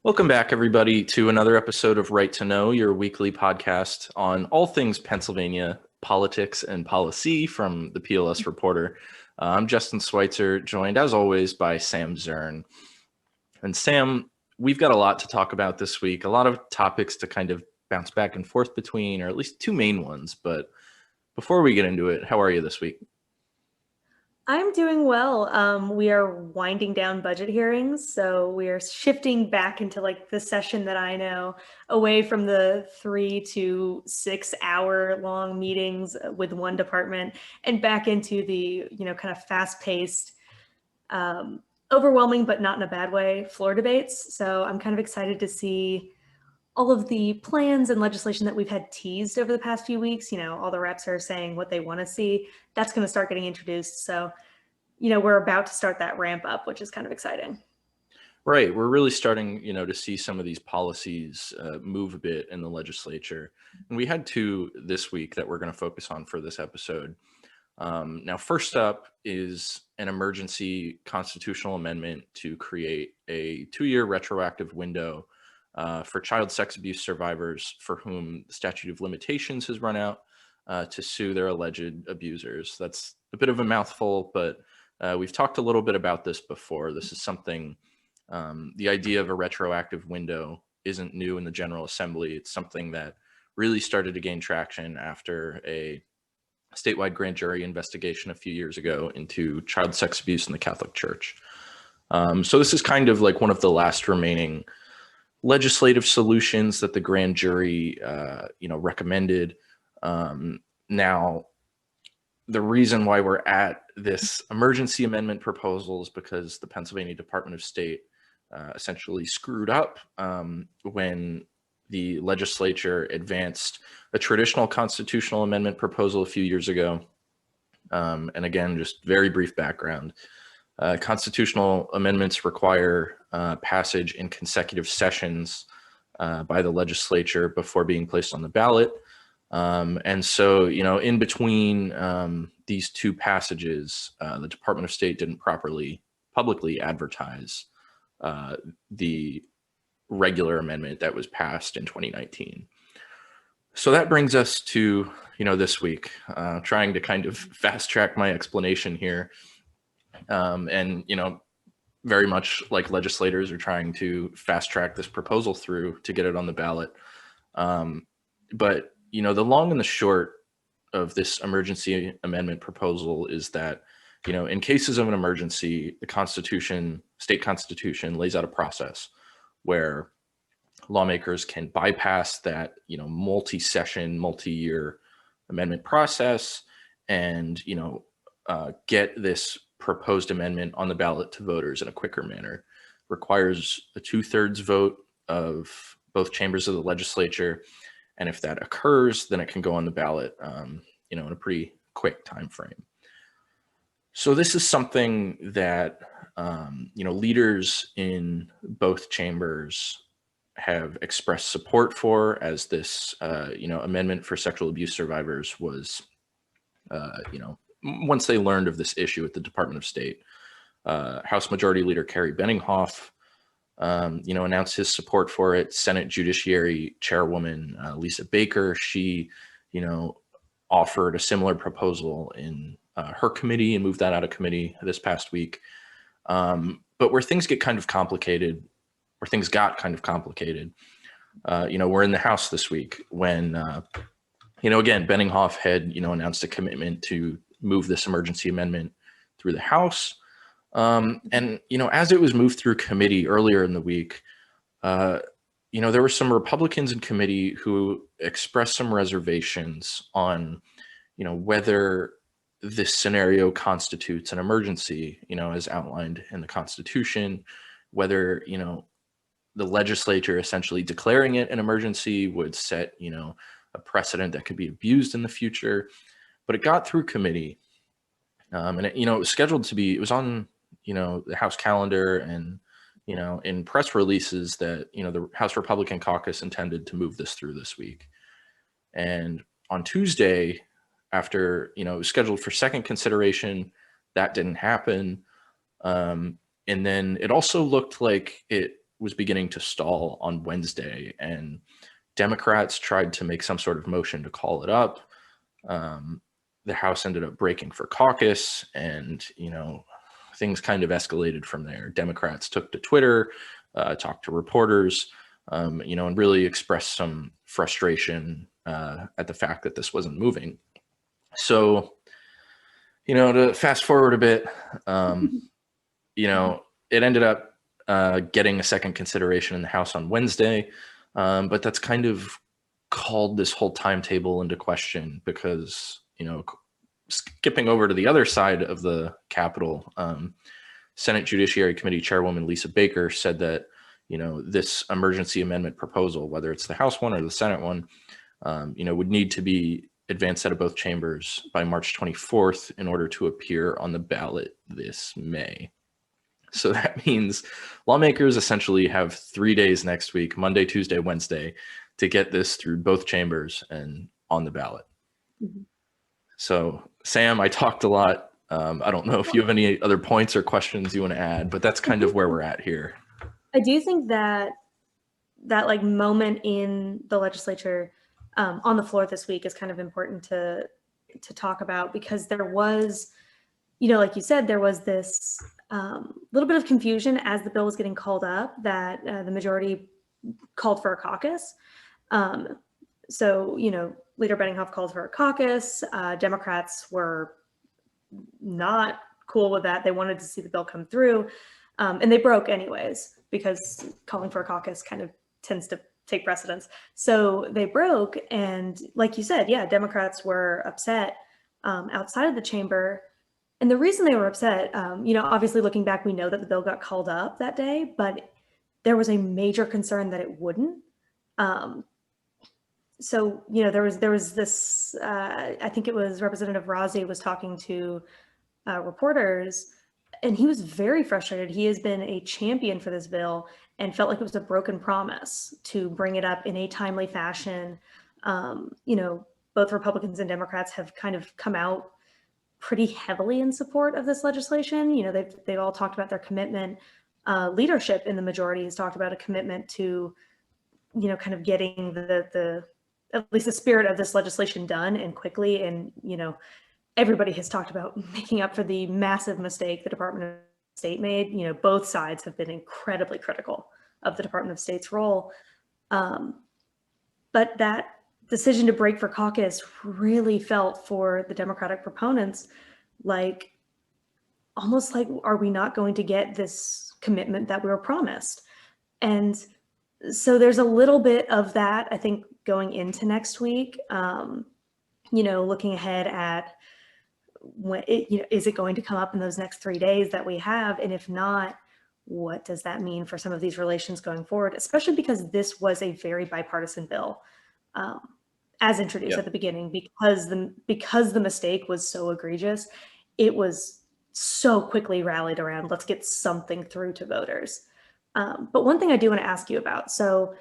Welcome back, everybody, to another episode of Right to Know, your weekly podcast on all things Pennsylvania politics and policy from the PLS Reporter. I'm Justin Schweitzer, joined as always by Sam Zern. And Sam, we've got a lot to talk about this week, a lot of topics to kind of bounce back and forth between, or at least two main ones. But before we get into it, how are you this week? I'm doing well. We are winding down budget hearings, so we are shifting back into like the session that I know, away from the 3 to 6 hour long meetings with one department, and back into the kind of fast paced, overwhelming but not in a bad way floor debates. So I'm kind of excited to see all of the plans and legislation that we've had teased over the past few weeks. All the reps are saying what they want to see. That's going to start getting introduced. So we're about to start that ramp up, which is kind of exciting. Right. We're really starting, to see some of these policies move a bit in the legislature. And we had two this week that we're going to focus on for this episode. Now, first up is an emergency constitutional amendment to create a 2-year retroactive window for child sex abuse survivors for whom the statute of limitations has run out to sue their alleged abusers. That's a bit of a mouthful, but we've talked a little bit about this before. This is something, the idea of a retroactive window isn't new in the General Assembly. It's something that really started to gain traction after a statewide grand jury investigation a few years ago into child sex abuse in the Catholic Church. So this is kind of like one of the last remaining legislative solutions that the grand jury, recommended. Now, the reason why we're at this emergency amendment proposal is because the Pennsylvania Department of State essentially screwed up when the legislature advanced a traditional constitutional amendment proposal a few years ago. And again, just very brief background. Constitutional amendments require passage in consecutive sessions by the legislature before being placed on the ballot. And so, in between these two passages, the Department of State didn't properly publicly advertise the regular amendment that was passed in 2019. So that brings us to, this week, trying to kind of fast track my explanation here. And, very much like legislators are trying to fast track this proposal through to get it on the ballot. But, the long and the short of this emergency amendment proposal is that, in cases of an emergency, the Constitution, state constitution, lays out a process where lawmakers can bypass that, multi-session, multi-year amendment process and, get this proposed amendment on the ballot to voters in a quicker manner. Requires a 2/3 vote of both chambers of the legislature. And if that occurs, then it can go on the ballot, in a pretty quick time frame. So this is something that, leaders in both chambers have expressed support for, as this, amendment for sexual abuse survivors was, once they learned of this issue at the Department of State. House Majority Leader Kerry Benninghoff, announced his support for it. Senate Judiciary Chairwoman Lisa Baker, she, offered a similar proposal in her committee and moved that out of committee this past week. But where things get kind of complicated, where things got kind of complicated, we're in the House this week when, again, Benninghoff had, announced a commitment to move this emergency amendment through the House. And, as it was moved through committee earlier in the week, there were some Republicans in committee who expressed some reservations on, whether this scenario constitutes an emergency, as outlined in the Constitution, whether, the legislature essentially declaring it an emergency would set, a precedent that could be abused in the future. But it got through committee. And it was scheduled to be, it was on, the House calendar and, in press releases that, the House Republican caucus intended to move this through this week. And on Tuesday, after, it was scheduled for second consideration, that didn't happen. And then it also looked like it was beginning to stall on Wednesday, and Democrats tried to make some sort of motion to call it up. The House ended up breaking for caucus, and things kind of escalated from there. Democrats took to Twitter, talked to reporters, and really expressed some frustration at the fact that this wasn't moving. So, to fast forward a bit, it ended up getting a second consideration in the House on Wednesday, but that's kind of called this whole timetable into question because, skipping over to the other side of the Capitol, Senate Judiciary Committee Chairwoman Lisa Baker said that, this emergency amendment proposal, whether it's the House one or the Senate one, would need to be advanced out of both chambers by March 24th in order to appear on the ballot this May. So that means lawmakers essentially have 3 days next week, Monday, Tuesday, Wednesday, to get this through both chambers and on the ballot. Mm-hmm. So, Sam, I talked a lot. I don't know if you have any other points or questions you want to add, but that's kind of where we're at here. I do think that like moment in the legislature on the floor this week is kind of important to talk about, because there was, like you said, there was this little bit of confusion as the bill was getting called up that the majority called for a caucus. So, Leader Benninghoff called for a caucus. Democrats were not cool with that. They wanted to see the bill come through, and they broke anyways, because calling for a caucus kind of tends to take precedence. So they broke, and like you said, yeah, Democrats were upset outside of the chamber. And the reason they were upset, obviously looking back, we know that the bill got called up that day, but there was a major concern that it wouldn't. So, there was this, I think it was Representative Rozzi was talking to reporters, and he was very frustrated. He has been a champion for this bill and felt like it was a broken promise to bring it up in a timely fashion. Both Republicans and Democrats have kind of come out pretty heavily in support of this legislation. They've all talked about their commitment. Leadership in the majority has talked about a commitment to, kind of getting the at least the spirit of this legislation done and quickly. And, everybody has talked about making up for the massive mistake the Department of State made. Both sides have been incredibly critical of the Department of State's role. But that decision to break for caucus really felt for the Democratic proponents like almost like, are we not going to get this commitment that we were promised? And so there's a little bit of that, I think, going into next week, looking ahead at when is it going to come up in those next 3 days that we have? And if not, what does that mean for some of these relations going forward, especially because this was a very bipartisan bill as introduced at the beginning, because the mistake was so egregious. It was so quickly rallied around, let's get something through to voters. But one thing I do want to ask you about, so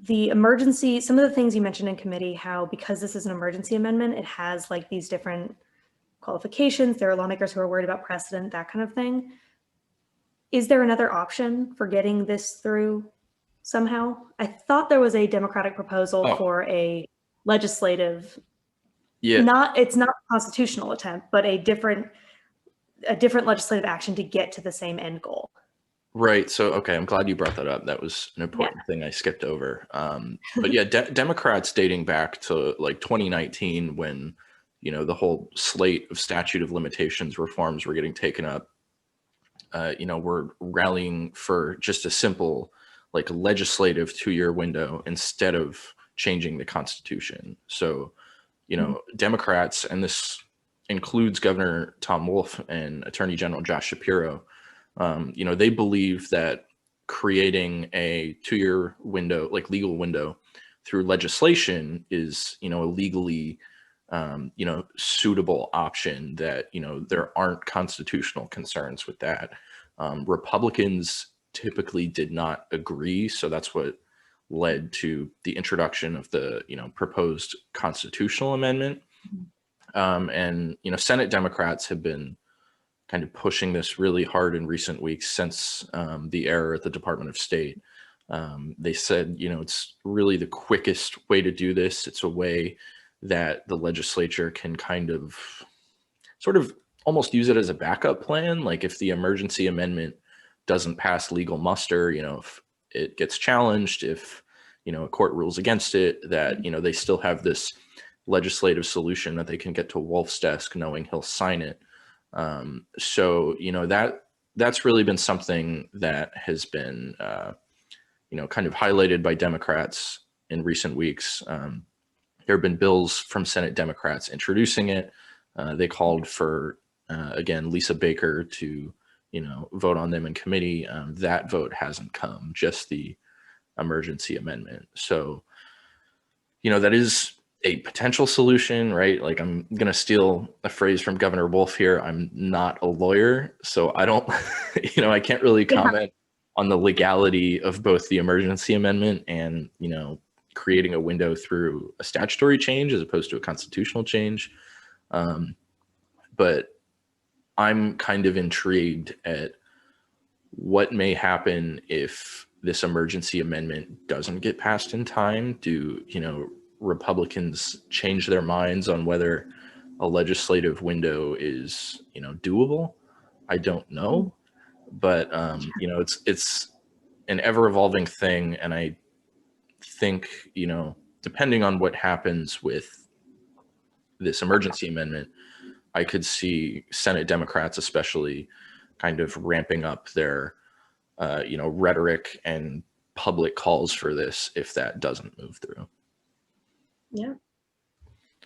the emergency, some of the things you mentioned in committee, how because this is an emergency amendment, it has like these different qualifications. There are lawmakers who are worried about precedent, that kind of thing. Is there another option for getting this through somehow? I thought there was a Democratic proposal for a legislative, it's not a constitutional attempt, but a different legislative action to get to the same end goal. Right. So, okay, I'm glad you brought that up. That was an important thing I skipped over. But yeah, Democrats dating back to like 2019 when, the whole slate of statute of limitations reforms were getting taken up, were rallying for just a simple like legislative 2-year window instead of changing the Constitution. So, Democrats, and this includes Governor Tom Wolf and Attorney General Josh Shapiro, they believe that creating a 2-year window, like legal window through legislation is, a legally, suitable option that, there aren't constitutional concerns with that. Republicans typically did not agree. So that's what led to the introduction of the, proposed constitutional amendment. And, Senate Democrats have been kind of pushing this really hard in recent weeks since the error at the Department of State. They said, it's really the quickest way to do this. It's a way that the legislature can kind of sort of almost use it as a backup plan. Like if the emergency amendment doesn't pass legal muster, if it gets challenged, if, a court rules against it, that, they still have this legislative solution that they can get to Wolf's desk knowing he'll sign it. So, that's really been something that has been, kind of highlighted by Democrats in recent weeks. There have been bills from Senate Democrats introducing it. They called for, again, Lisa Baker to, vote on them in committee. That vote hasn't come, just the emergency amendment. So, that is a potential solution, right? Like, I'm going to steal a phrase from Governor Wolf here. I'm not a lawyer, so I don't, I can't really comment on the legality of both the emergency amendment and, creating a window through a statutory change as opposed to a constitutional change. But I'm kind of intrigued at what may happen if this emergency amendment doesn't get passed in time. Do, Republicans change their minds on whether a legislative window is, doable? I don't know, but it's an ever evolving thing. And I think, depending on what happens with this emergency amendment, I could see Senate Democrats especially kind of ramping up their, rhetoric and public calls for this if that doesn't move through. Yeah.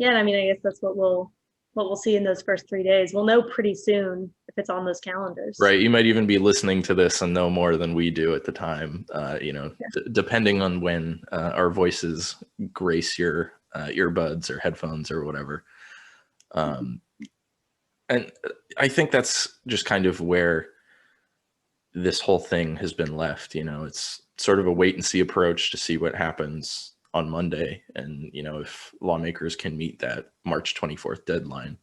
And I guess that's what we'll see in those first 3 days. We'll know pretty soon if it's on those calendars. Right. You might even be listening to this and know more than we do at the time, depending on when our voices grace your earbuds or headphones or whatever. And I think that's just kind of where this whole thing has been left. It's sort of a wait and see approach to see what happens on Monday, and if lawmakers can meet that March 24th deadline.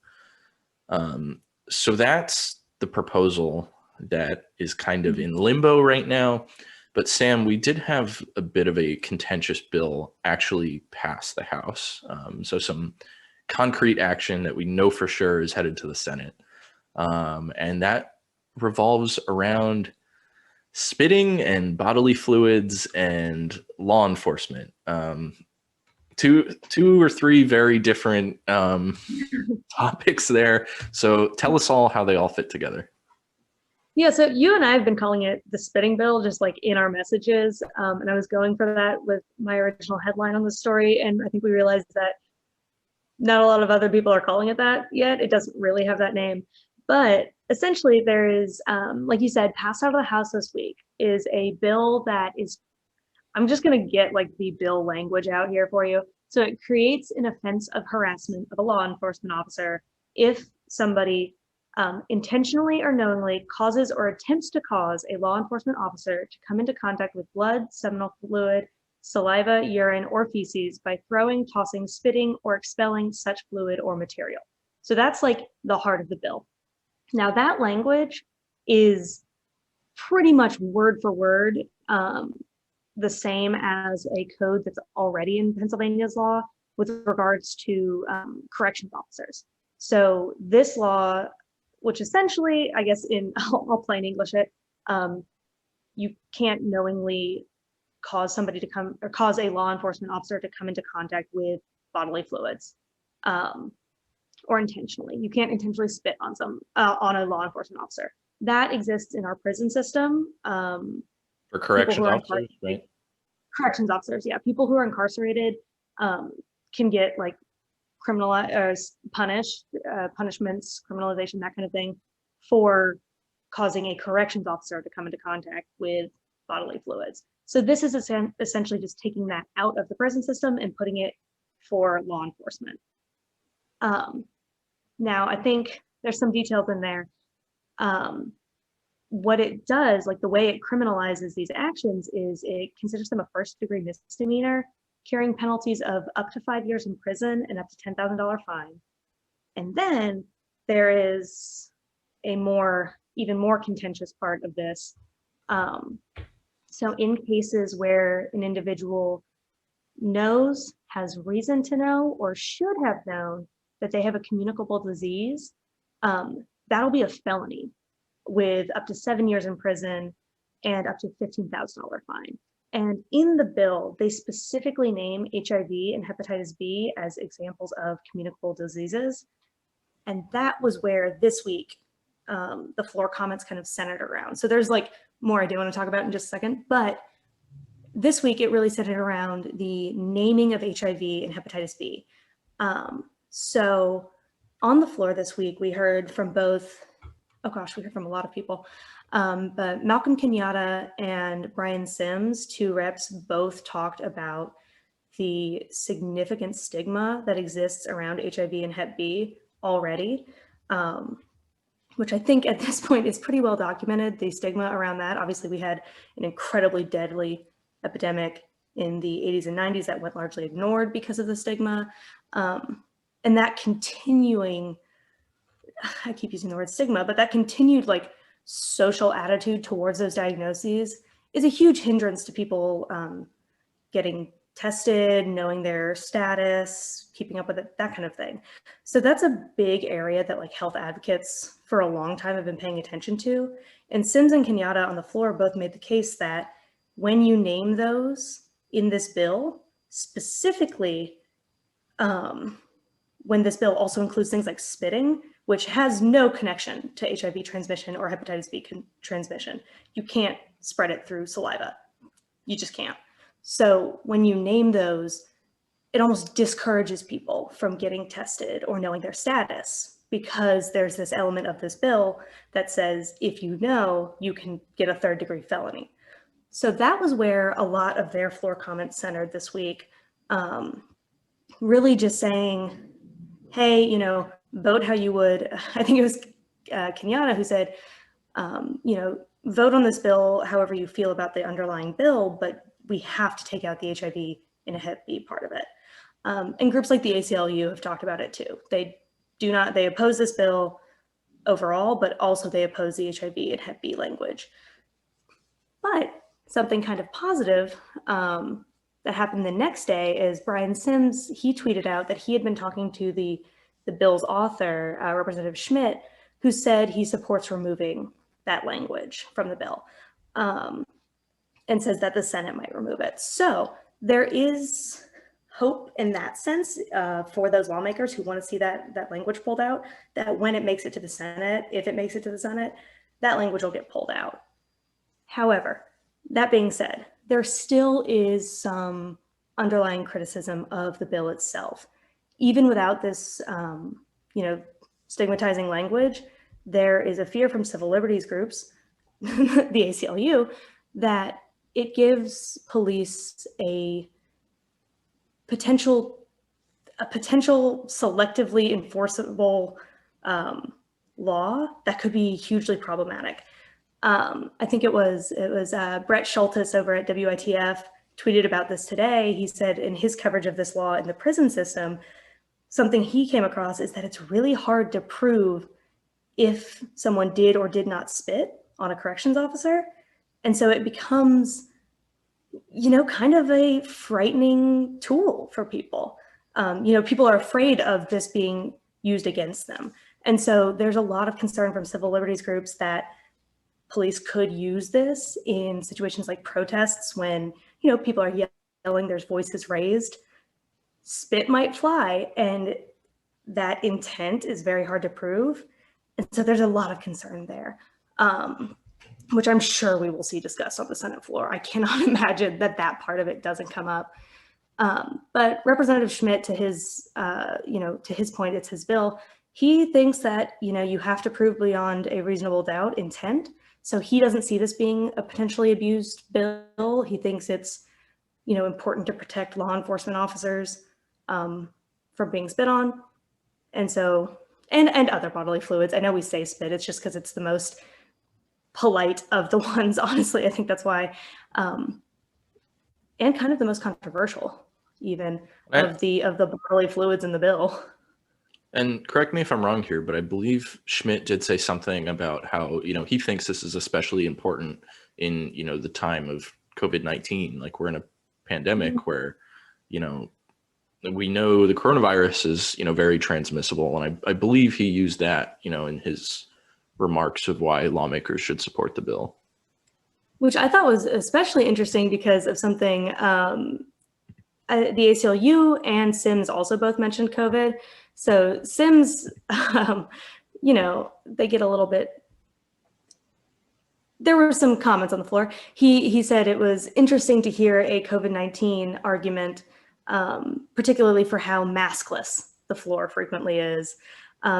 So that's the proposal that is kind of in limbo right now. But Sam, we did have a bit of a contentious bill actually pass the House. So some concrete action that we know for sure is headed to the Senate. And that revolves around spitting and bodily fluids and law enforcement. Two or three very different topics there. So tell us all how they all fit together. Yeah, so you and I have been calling it the spitting bill, just like in our messages. And I was going for that with my original headline on the story. And I think we realized that not a lot of other people are calling it that yet. It doesn't really have that name. But essentially there is, like you said, passed out of the House this week is a bill that is, I'm just going to get like the bill language out here for you. So it creates an offense of harassment of a law enforcement officer if somebody intentionally or knowingly causes or attempts to cause a law enforcement officer to come into contact with blood, seminal fluid, saliva, urine, or feces by throwing, tossing, spitting, or expelling such fluid or material. So that's like the heart of the bill. Now that language is pretty much word for word the same as a code that's already in Pennsylvania's law with regards to corrections officers. So this law, which essentially, I guess I'll plain English it, you can't knowingly cause somebody to come or cause a law enforcement officer to come into contact with bodily fluids. Or intentionally. You can't intentionally spit on on a law enforcement officer. That exists in our prison system. For corrections officers, right? Corrections officers, yeah. People who are incarcerated can get like punishments, criminalization, that kind of thing, for causing a corrections officer to come into contact with bodily fluids. So this is essentially just taking that out of the prison system and putting it for law enforcement. Now, I think there's some details in there. What it does, like the way it criminalizes these actions, is it considers them a first-degree misdemeanor, carrying penalties of up to 5 years in prison and up to $10,000 fine. And then there is even more contentious part of this. So in cases where an individual knows, has reason to know, or should have known that they have a communicable disease, that'll be a felony with up to 7 years in prison and up to $15,000 fine. And in the bill, they specifically name HIV and hepatitis B as examples of communicable diseases. And that was where this week, the floor comments kind of centered around. So there's like more I do want to talk about in just a second, but this week it really centered around the naming of HIV and hepatitis B. So on the floor this week, we heard from both, we heard from a lot of people, but Malcolm Kenyatta and Brian Sims, two reps, both talked about the significant stigma that exists around HIV and Hep B already, which I think at this point is pretty well documented, the stigma around that. Obviously, we had an incredibly deadly epidemic in the 80s and 90s that went largely ignored because of the stigma. And that continuing, I keep using the word stigma, but that continued like social attitude towards those diagnoses is a huge hindrance to people getting tested, knowing their status, keeping up with it, that kind of thing. So that's a big area that like health advocates for a long time have been paying attention to. And Sims and Kenyatta on the floor both made the case that when you name those in this bill, specifically when this bill also includes things like spitting, which has no connection to HIV transmission or hepatitis B transmission. You can't spread it through saliva. You just can't. So when you name those, it almost discourages people from getting tested or knowing their status, because there's this element of this bill that says, if you know, you can get a 3rd-degree felony. So that was where a lot of their floor comments centered this week, really just saying, hey, you know, vote how you would. I think it was Kenyatta who said, you know, vote on this bill however you feel about the underlying bill, but we have to take out the HIV and Hep B part of it. And groups like the ACLU have talked about it too. They oppose this bill overall, but also they oppose the HIV and Hep B language. But something kind of positive that happened the next day is Brian Sims, he tweeted out that he had been talking to the bill's author, Representative Schmidt, who said he supports removing that language from the bill, and says that the Senate might remove it. So there is hope in that sense for those lawmakers who want to see that language pulled out, that when it makes it to the Senate, if it makes it to the Senate, that language will get pulled out. However, that being said, there still is some underlying criticism of the bill itself. Even without this, you know, stigmatizing language, there is a fear from civil liberties groups, the ACLU, that it gives police a potential selectively enforceable law that could be hugely problematic. I think it was Brett Schultes over at WITF tweeted about this today. He said in his coverage of this law in the prison system, something he came across is that it's really hard to prove if someone did or did not spit on a corrections officer. And so it becomes, you know, kind of a frightening tool for people. You know, people are afraid of this being used against them. And so there's a lot of concern from civil liberties groups that police could use this in situations like protests when, you know, people are yelling, there's voices raised, spit might fly, and that intent is very hard to prove. And so there's a lot of concern there, which I'm sure we will see discussed on the Senate floor. I cannot imagine that part of it doesn't come up. But Representative Schmidt, to his, you know, to his point, it's his bill. He thinks that, you know, you have to prove beyond a reasonable doubt intent. So he doesn't see this being a potentially abused bill. He thinks it's, you know, important to protect law enforcement officers from being spit on. And so, and other bodily fluids. I know we say spit, it's just because it's the most polite of the ones, honestly. I think that's why, and kind of the most controversial even of the bodily fluids in the bill. And correct me if I'm wrong here, but I believe Schmidt did say something about how, he thinks this is especially important in, the time of COVID-19. Like we're in a Mhm. pandemic where, you know, we know the coronavirus is, very transmissible. And I believe he used that, in his remarks of why lawmakers should support the bill. Which I thought was especially interesting because of something the ACLU and Sims also both mentioned COVID. So Sims, they get a little bit. There were some comments on the floor. He said it was interesting to hear a COVID-19 argument, particularly for how maskless the floor frequently is.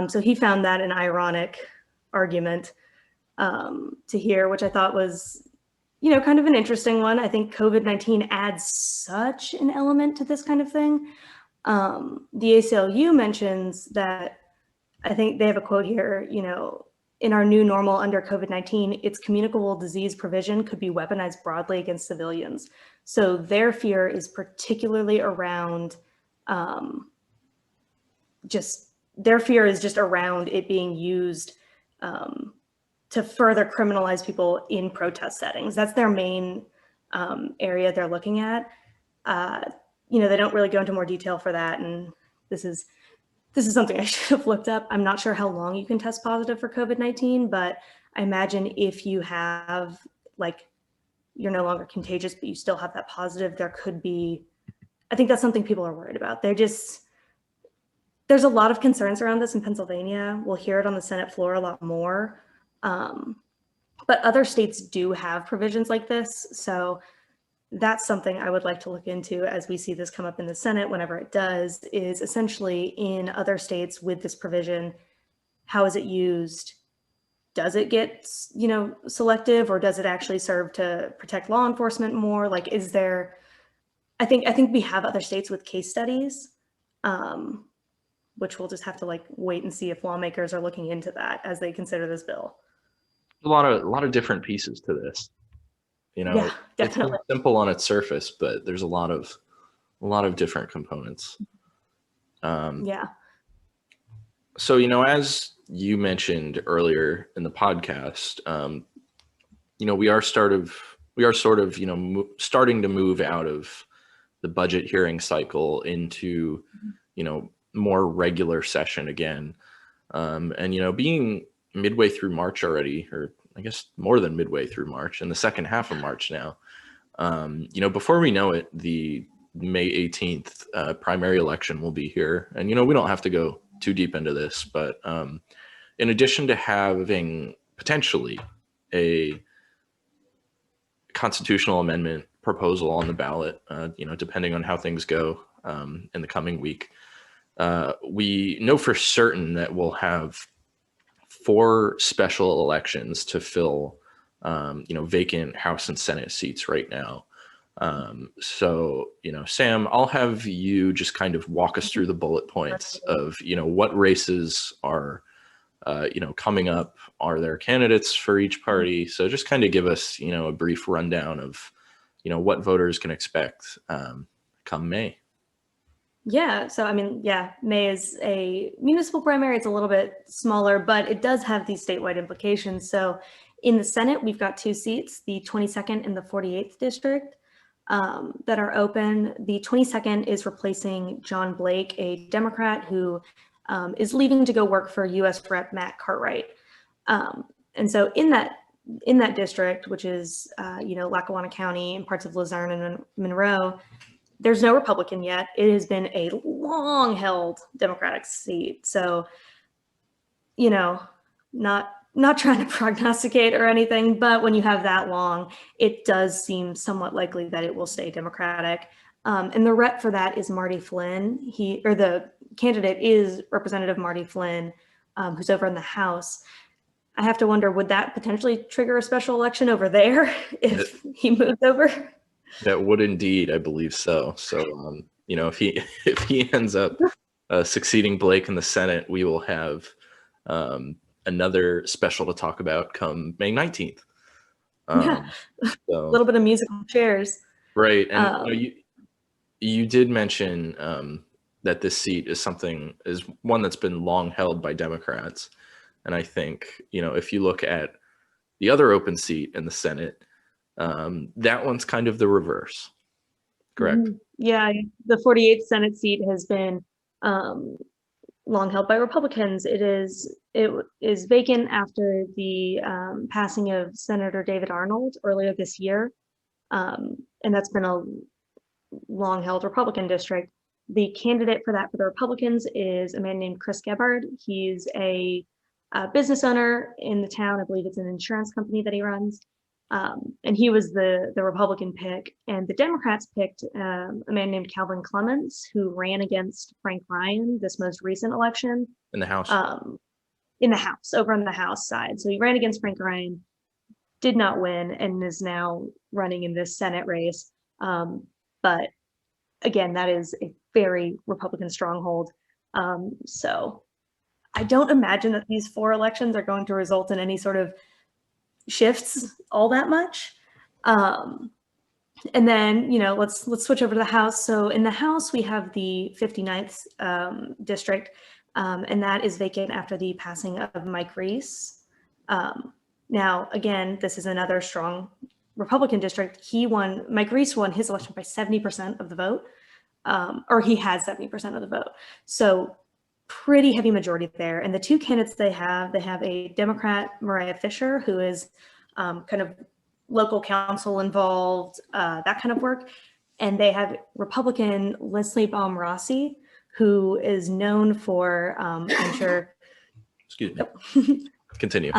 So he found that an ironic argument to hear, which I thought was, kind of an interesting one. I think COVID-19 adds such an element to this kind of thing. The ACLU mentions that, I think they have a quote here, in our new normal under COVID-19, its communicable disease provision could be weaponized broadly against civilians. So their fear is particularly around their fear is just around it being used to further criminalize people in protest settings. That's their main area they're looking at. They don't really go into more detail for that. And this is something I should have looked up. I'm not sure how long you can test positive for COVID-19, but I imagine if you have, you're no longer contagious, but you still have that positive, there could be, I think that's something people are worried about. There's a lot of concerns around this in Pennsylvania. We'll hear it on the Senate floor a lot more. But other states do have provisions like this. So that's something I would like to look into as we see this come up in the Senate whenever it does, is essentially in other states with this provision, how is it used? Does it get, selective, or does it actually serve to protect law enforcement more? Is there, I think we have other states with case studies, which we'll just have to wait and see if lawmakers are looking into that as they consider this bill. A lot of different pieces to this. Yeah, definitely. It's simple on its surface, but there's a lot of different components. Yeah. So, as you mentioned earlier in the podcast, we are sort of, starting to move out of the budget hearing cycle into, more regular session again. And, being midway through March already, or I guess more than midway through March, in the second half of March now, before we know it, the May 18th primary election will be here. And, we don't have to go too deep into this, but in addition to having potentially a constitutional amendment proposal on the ballot, depending on how things go in the coming week, we know for certain that we'll have 4 special elections to fill, vacant House and Senate seats right now. So, Sam, I'll have you just kind of walk us through the bullet points of, what races are, coming up. Are there candidates for each party? So just kind of give us, a brief rundown of, what voters can expect come May. Yeah. So, May is a municipal primary. It's a little bit smaller, but it does have these statewide implications. So in the Senate, we've got 2 seats, the 22nd and the 48th district, that are open. The 22nd is replacing John Blake, a Democrat who is leaving to go work for U.S. Rep. Matt Cartwright. And so in that district, which is, Lackawanna County and parts of Luzerne and Monroe, there's no Republican yet. It has been a long-held Democratic seat. So, not trying to prognosticate or anything, but when you have that long, it does seem somewhat likely that it will stay Democratic. And the rep for that is Marty Flynn. The candidate is Representative Marty Flynn, who's over in the House. I have to wonder, would that potentially trigger a special election over there if he moves over? That would indeed, I believe so. So, if he ends up succeeding Blake in the Senate, we will have another special to talk about come May 19th. Yeah, so, a little bit of musical chairs. Right, and you did mention that this seat is one that's been long held by Democrats. And I think, if you look at the other open seat in the Senate, that one's kind of the reverse. Correct? Yeah, the 48th Senate seat has been long held by Republicans. It is vacant after the passing of Senator David Arnold earlier this year, and that's been a long held Republican district. The candidate for the Republicans is a man named Chris Gebhard. He's a business owner in the town. I believe it's an insurance company that he runs. And he was the Republican pick. And the Democrats picked a man named Calvin Clements, who ran against Frank Ryan this most recent election. In the House? In the House, over on the House side. So he ran against Frank Ryan, did not win, and is now running in this Senate race. But again, that is a very Republican stronghold. So I don't imagine that these 4 elections are going to result in any sort of shifts all that much. And then, let's switch over to the House. So in the House, we have the 59th district, and that is vacant after the passing of Mike Reese. Now, again, this is another strong Republican district. Mike Reese won his election by 70% of the vote, or he has 70% of the vote. So pretty heavy majority there. And the 2 candidates they have a Democrat, Mariah Fisher, who is kind of local council involved, that kind of work. And they have Republican Leslie Baum Rossi, who is known for, I'm sure. Excuse me. Continue.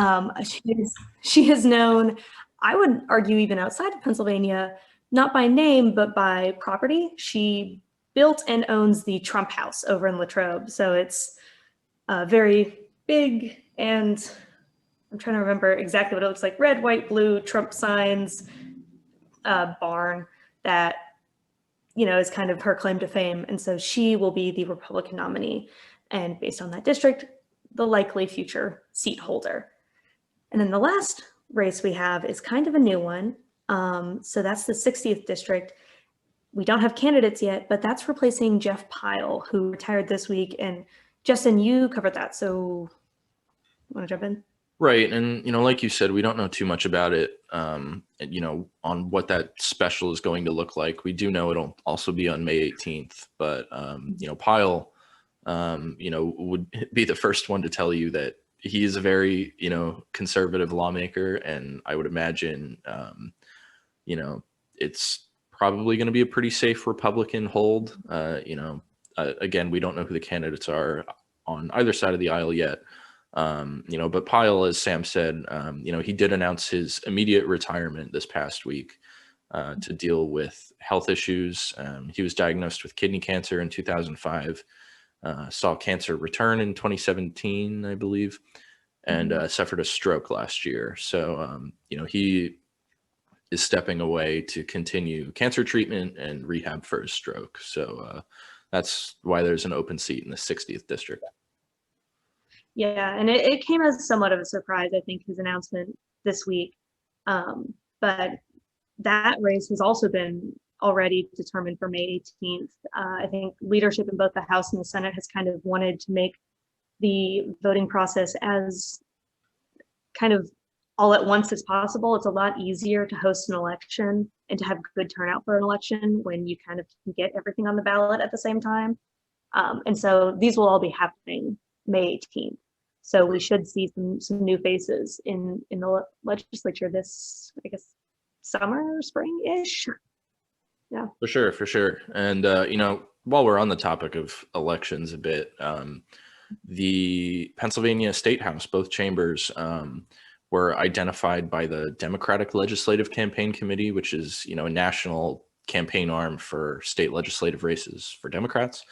She is known, I would argue, even outside of Pennsylvania, not by name, but by property. She built and owns the Trump House over in Latrobe. So it's very big, and I'm trying to remember exactly what it looks like. Red, white, blue, Trump signs, barn that, is kind of her claim to fame. And so she will be the Republican nominee. And based on that district, the likely future seat holder. And then the last race we have is kind of a new one. So that's the 60th district. We don't have candidates yet, but that's replacing Jeff Pyle, who retired this week. And Justin, you covered that. So want to jump in? Right. And, like you said, we don't know too much about it, on what that special is going to look like. We do know it'll also be on May 18th, but, Pyle, would be the first one to tell you that he is a very, conservative lawmaker. And I would imagine, it's probably going to be a pretty safe Republican hold. Again, we don't know who the candidates are on either side of the aisle yet. But Pyle, as Sam said, he did announce his immediate retirement this past week to deal with health issues. He was diagnosed with kidney cancer in 2005, saw cancer return in 2017, I believe, and suffered a stroke last year. So, he is stepping away to continue cancer treatment and rehab for his stroke. So that's why there's an open seat in the 60th district. Yeah, and it came as somewhat of a surprise, I think, his announcement this week. But that race has also been already determined for May 18th. I think leadership in both the House and the Senate has kind of wanted to make the voting process as kind of all at once as possible. It's a lot easier to host an election and to have good turnout for an election when you kind of can get everything on the ballot at the same time. And so these will all be happening May 18th. So we should see some new faces in the legislature this, I guess, summer, spring-ish. Yeah. For sure. And, while we're on the topic of elections a bit, the Pennsylvania State House, both chambers, were identified by the Democratic Legislative Campaign Committee, which is, a national campaign arm for state legislative races for Democrats.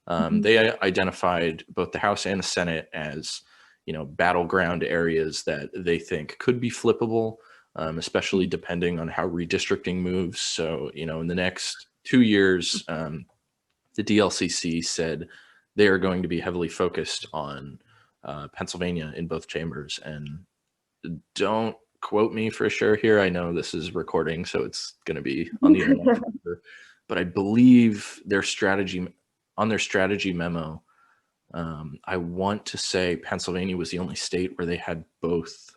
They identified both the House and the Senate as, battleground areas that they think could be flippable, especially depending on how redistricting moves. So, in the next 2 years, the DLCC said they are going to be heavily focused on Pennsylvania in both chambers. And don't quote me for sure here. I know this is recording, so it's going to be on the internet. But I believe their strategy on their strategy memo, I want to say Pennsylvania was the only state where they had both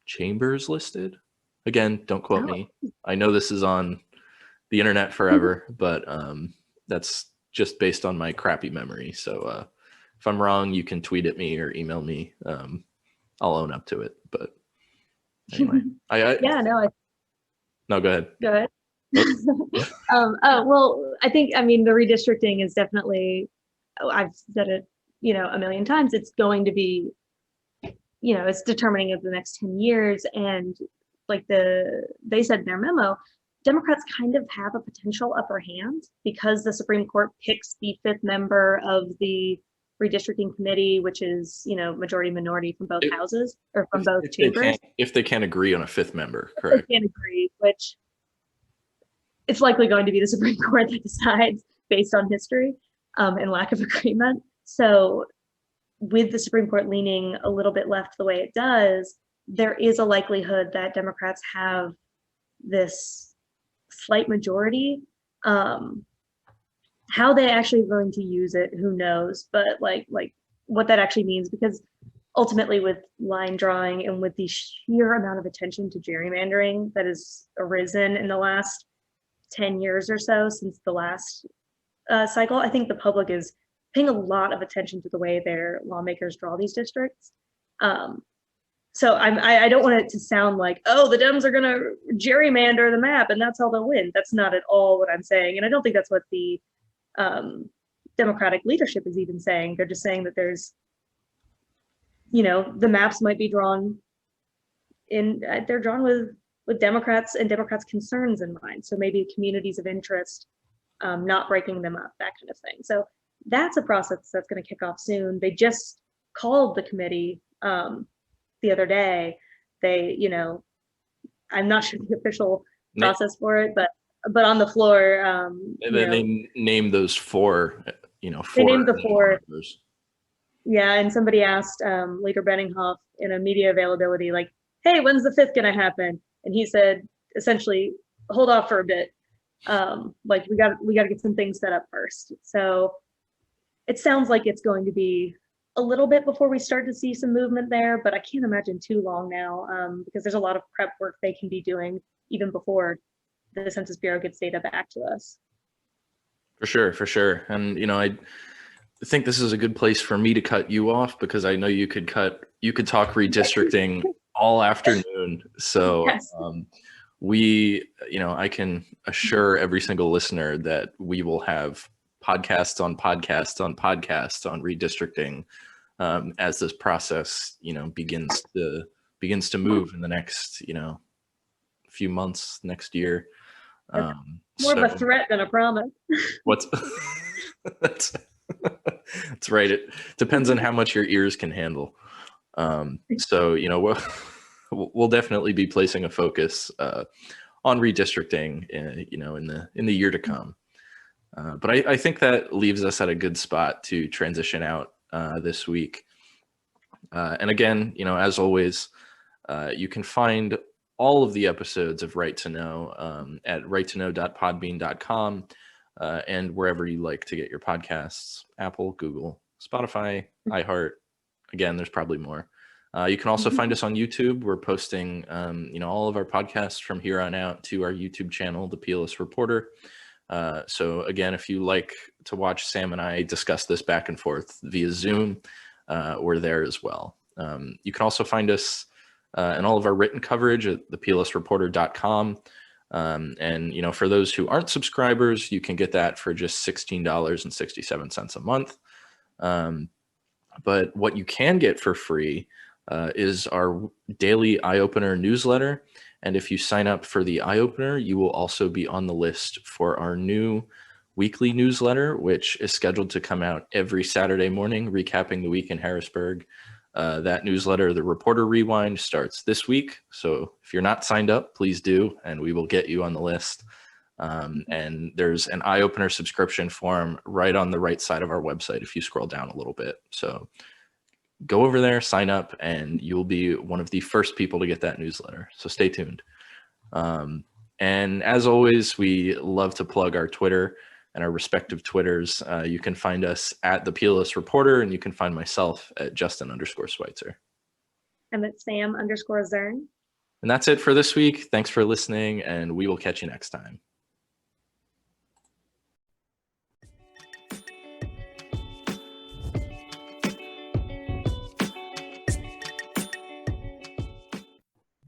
chambers listed. Again, don't quote me. I know this is on the internet forever, but that's just based on my crappy memory. So if I'm wrong, you can tweet at me or email me. I'll own up to it. But anyway, no, go ahead. Go ahead. Well, I think, I mean, the redistricting is definitely, I've said it, a million times, it's going to be, it's determining of the next 10 years. And like they said in their memo, Democrats kind of have a potential upper hand because the Supreme Court picks the 5th member of the redistricting committee, which is, majority minority from both houses or from both chambers. If they can't agree on a 5th member, correct? They can't agree, which it's likely going to be the Supreme Court that decides based on history and lack of agreement. So with the Supreme Court leaning a little bit left the way it does, there is a likelihood that Democrats have this slight majority. How they actually are going to use it, who knows? But like what that actually means, because ultimately with line drawing and with the sheer amount of attention to gerrymandering that has arisen in the last 10 years or so since the last cycle, I think the public is paying a lot of attention to the way their lawmakers draw these districts. So I don't want it to sound like, oh, the Dems are going to gerrymander the map and that's how they'll win. That's not at all what I'm saying. And I don't think that's what the Democratic leadership is even saying. They're just saying that there's, the maps might be drawn they're drawn with Democrats and Democrats' concerns in mind. So maybe communities of interest, not breaking them up, that kind of thing. So that's a process that's going to kick off soon. They just called the committee the other day. They, I'm not sure the official process for it, but on the floor. They named those four, they named the four. Members. Yeah, and somebody asked Leader Benninghoff in a media availability, like, hey, when's the 5th going to happen? And he said, essentially, hold off for a bit. Like we got to get some things set up first. So it sounds like it's going to be a little bit before we start to see some movement there, but I can't imagine too long now because there's a lot of prep work they can be doing even before the Census Bureau gets data back to us. For sure. And, I think this is a good place for me to cut you off because I know you could talk redistricting all afternoon. So yes. I can assure every single listener that we will have podcasts on redistricting as this process, begins to move in the next, few months, next year. More of a threat than a promise. That's right. It depends on how much your ears can handle. So, we'll definitely be placing a focus on redistricting, in the year to come. But I think that leaves us at a good spot to transition out this week. And again, as always, you can find all of the episodes of Right to Know at righttoknow.podbean.com and wherever you like to get your podcasts, Apple, Google, Spotify, iHeart. Again, there's probably more. You can also find us on YouTube. We're posting, all of our podcasts from here on out to our YouTube channel, The PLS Reporter. So again, if you like to watch Sam and I discuss this back and forth via Zoom, we're there as well. You can also find us and all of our written coverage at theplsreporter.com. And, for those who aren't subscribers, you can get that for just $16.67 a month. But what you can get for free is our daily Eye Opener newsletter. And if you sign up for the Eye Opener, you will also be on the list for our new weekly newsletter, which is scheduled to come out every Saturday morning, recapping the week in Harrisburg. That newsletter, The Reporter Rewind, starts this week. So if you're not signed up, please do, and we will get you on the list. And there's an Eye Opener subscription form right on the right side of our website if you scroll down a little bit. So go over there, sign up, and you'll be one of the first people to get that newsletter. So stay tuned. And as always, we love to plug our Twitter. and our respective Twitters. You can find us at the PLS Reporter, and you can find myself at Justin_Schweitzer. I'm at Sam_Zern. And that's it for this week. Thanks for listening, and we will catch you next time.